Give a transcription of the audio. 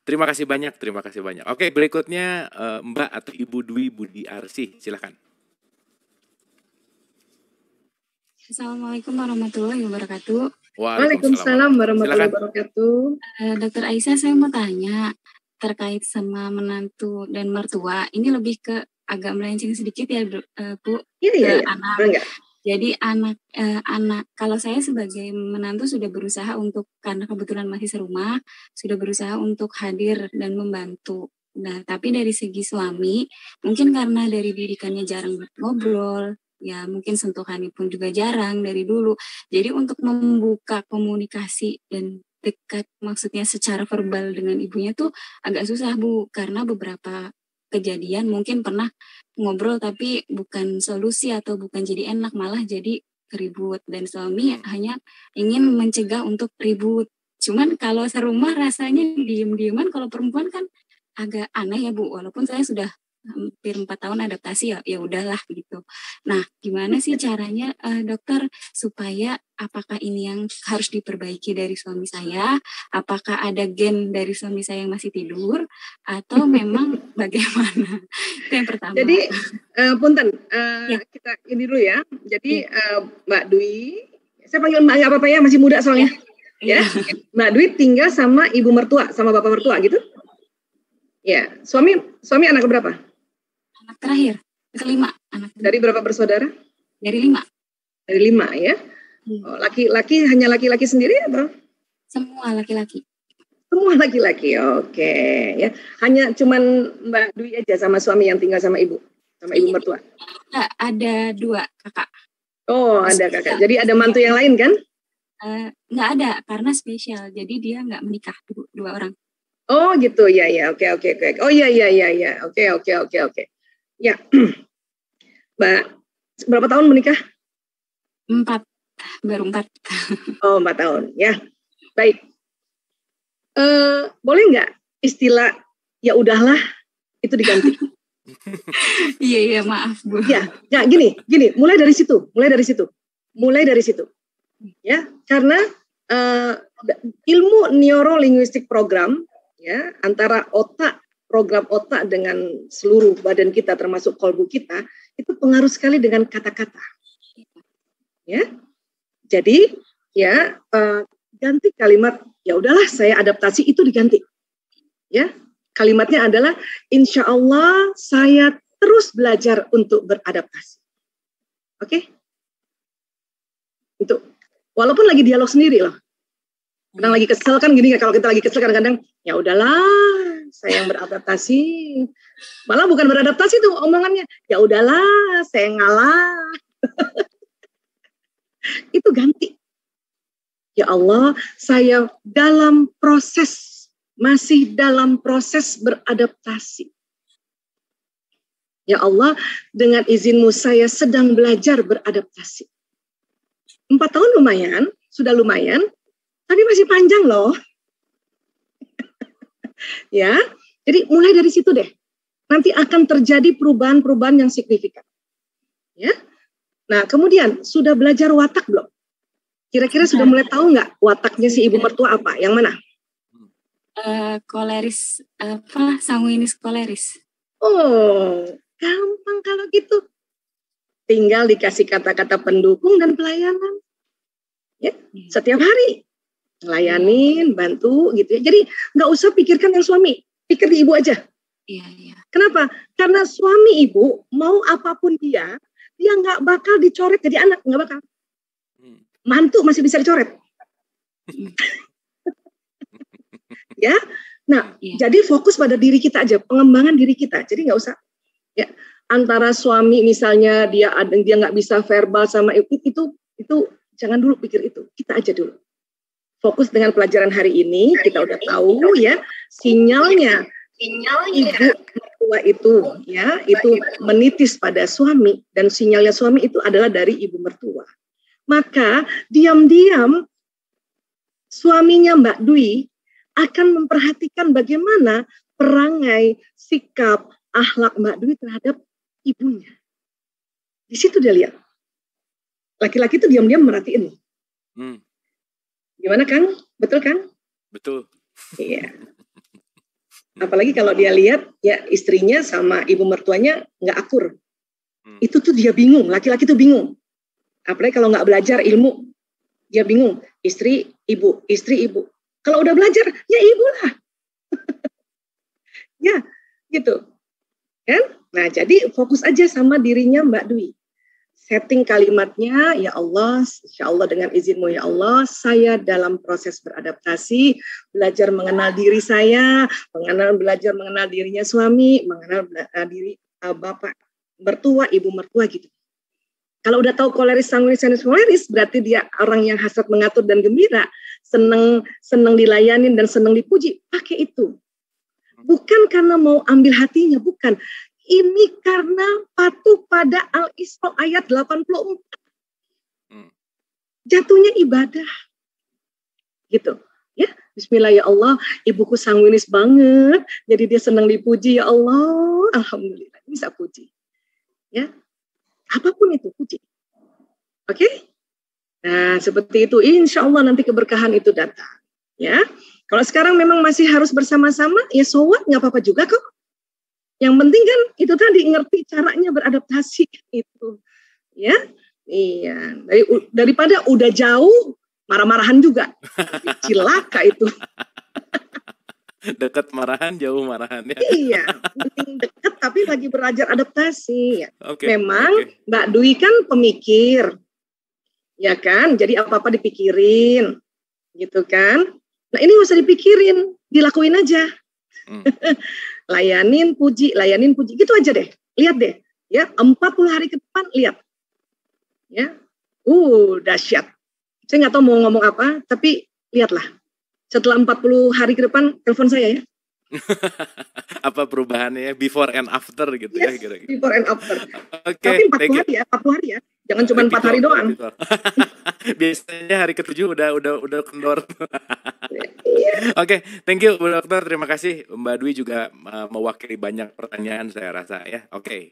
Terima kasih banyak, terima kasih banyak. Oke, berikutnya Mbak atau Ibu Dwi Budi Arsih, silakan. Assalamualaikum warahmatullahi wabarakatuh. Waalaikumsalam warahmatullahi wabarakatuh. Dokter Aisyah, saya mau tanya terkait sama menantu dan mertua. Ini lebih ke agak melenceng sedikit ya, Bu. Iya. Anak. Jadi anak kalau saya sebagai menantu sudah berusaha untuk, karena kebetulan masih serumah, sudah berusaha untuk hadir dan membantu. Nah, tapi dari segi suami, mungkin karena dari didikannya jarang ngobrol, ya mungkin sentuhannya pun juga jarang dari dulu. Jadi untuk membuka komunikasi dan dekat, maksudnya secara verbal dengan ibunya tuh agak susah, Bu, karena beberapa kejadian mungkin pernah ngobrol tapi bukan solusi atau bukan jadi enak, malah jadi ribut, dan suami hanya ingin mencegah untuk ribut. Cuman kalau serumah rasanya diem-dieman, kalau perempuan kan agak aneh ya, Bu, walaupun saya sudah hampir 4 tahun adaptasi, ya udahlah gitu. Nah, gimana sih caranya dokter supaya, apakah ini yang harus diperbaiki dari suami saya, apakah ada gen dari suami saya yang masih tidur, atau memang bagaimana? Itu yang pertama. Jadi punten, kita ini dulu ya. Jadi Mbak Dwi, saya panggil Mbak nggak apa-apa ya, masih muda soalnya. Ya. Mbak Dwi tinggal sama ibu mertua, sama bapak mertua gitu? Ya. Suami anak berapa? Anak terakhir, kelima. Dari berapa bersaudara? Dari 5. Dari 5 ya. Oh, laki-laki, hanya laki-laki sendiri atau? Semua laki-laki. Semua laki-laki, oke ya. Hanya cuman Mbak Dwi aja sama suami yang tinggal sama ibu mertua? Ada 2 kakak. Oh, ada kakak. Jadi ada mantu yang lain kan? Nggak ada, karena spesial. Jadi dia nggak menikah, 2 orang. Oh gitu, ya, oke. Oh iya, oke. Ya, Mbak, berapa tahun menikah? 4, baru 4. Oh, 4 tahun, ya. Baik. Boleh nggak istilah ya udahlah itu diganti? Iya, maaf Bu. Ya, gini, mulai dari situ. Ya, karena ilmu neurolinguistik program ya, antara program otak dengan seluruh badan kita termasuk kolbu kita, itu pengaruh sekali dengan kata-kata. Ya. Jadi, ya ganti kalimat ya udahlah saya adaptasi, itu diganti. Ya. Kalimatnya adalah insya Allah saya terus belajar untuk beradaptasi. Oke? Itu walaupun lagi dialog sendiri loh. Kadang lagi kesel kan gini, kalau kita lagi kesel kadang-kadang ya udahlah saya yang beradaptasi. Malah bukan beradaptasi tuh omongannya, ya udahlah saya ngalah. Itu ganti. Ya Allah, saya masih dalam proses beradaptasi. Ya Allah, dengan izin-Mu saya sedang belajar beradaptasi. 4 tahun sudah lumayan, tapi masih panjang loh. Ya, jadi mulai dari situ deh. Nanti akan terjadi perubahan-perubahan yang signifikan. Ya. Nah, kemudian sudah belajar watak belum? Kira-kira sudah mulai tahu nggak wataknya si ibu mertua apa? Yang mana? Koleris, sanguinis koleris. Oh, gampang kalau gitu. Tinggal dikasih kata-kata pendukung dan pelayanan. Ya, setiap hari ngelayanin, bantu gitu ya. Jadi nggak usah pikirkan yang suami, pikir di ibu aja. Iya. Kenapa? Karena suami ibu mau apapun dia nggak bakal dicoret jadi anak, nggak bakal. Mantu masih bisa dicoret. Ya, nah jadi fokus pada diri kita aja, pengembangan diri kita. Jadi nggak usah ya antara suami misalnya dia nggak bisa verbal sama ibu, itu jangan dulu pikir itu, kita aja dulu. Fokus dengan pelajaran hari ini, kita udah tahu ya sinyalnya ibu mertua itu ya, itu menitis pada suami dan sinyalnya suami itu adalah dari ibu mertua. Maka diam-diam suaminya Mbak Dwi akan memperhatikan bagaimana perangai, sikap, akhlak Mbak Dwi terhadap ibunya. Di situ dia lihat. Laki-laki itu diam-diam merhatiin. Gimana Kang? Betul Kang? Betul. Iya. Apalagi kalau dia lihat ya istrinya sama ibu mertuanya nggak akur. Itu tuh dia bingung, laki-laki tuh bingung. Apalagi kalau nggak belajar ilmu, dia bingung. Istri, ibu. Kalau udah belajar, ya ibu lah. Ya, gitu. Kan? Nah, jadi fokus aja sama dirinya Mbak Dwi. Setting kalimatnya, ya Allah, insya Allah dengan izinmu ya Allah, saya dalam proses beradaptasi, belajar mengenal diri saya, belajar mengenal dirinya suami, mengenal diri bapak mertua, ibu mertua gitu. Kalau udah tahu koleris, sanguinis, koleris, berarti dia orang yang hasrat mengatur dan gembira, senang dilayanin dan senang dipuji, pakai itu. Bukan karena mau ambil hatinya, bukan. Ini karena patuh pada Al-Isra ayat 84. Jatuhnya ibadah. Gitu. Ya, bismillah ya Allah, ibuku sanguinis banget, jadi dia senang dipuji ya Allah. Alhamdulillah, bisa puji. Ya. Apapun itu puji. Oke? Nah, seperti itu insya Allah nanti keberkahan itu datang. Ya. Kalau sekarang memang masih harus bersama-sama, ya so what, nggak apa-apa juga kok. Yang penting kan itu tadi ngerti caranya beradaptasi itu, ya, iya. Daripada udah jauh marah-marahan juga, cilaka itu. Dekat marahan, jauh marahan ya. Iya, penting dekat tapi lagi belajar adaptasi. Memang Mbak Dwi kan pemikir, ya kan? Jadi apa-apa dipikirin, gitu kan? Nah ini nggak usah dipikirin, dilakuin aja. Layanin puji, gitu aja deh. Lihat deh, ya 40 hari ke depan lihat. Ya. Dahsyat. Saya nggak tahu mau ngomong apa, tapi lihatlah. Setelah 40 hari ke depan telepon saya ya. Apa perubahannya before and after gitu ya kira-kira. Before and after. Okay, tapi 40 hari ya. Jangan cuma 4 hari doang. Biasanya hari ke-7 udah kendor. Oke, thank you Bu Dokter, terima kasih. Mbak Dwi juga mewakili banyak pertanyaan saya rasa ya. Oke.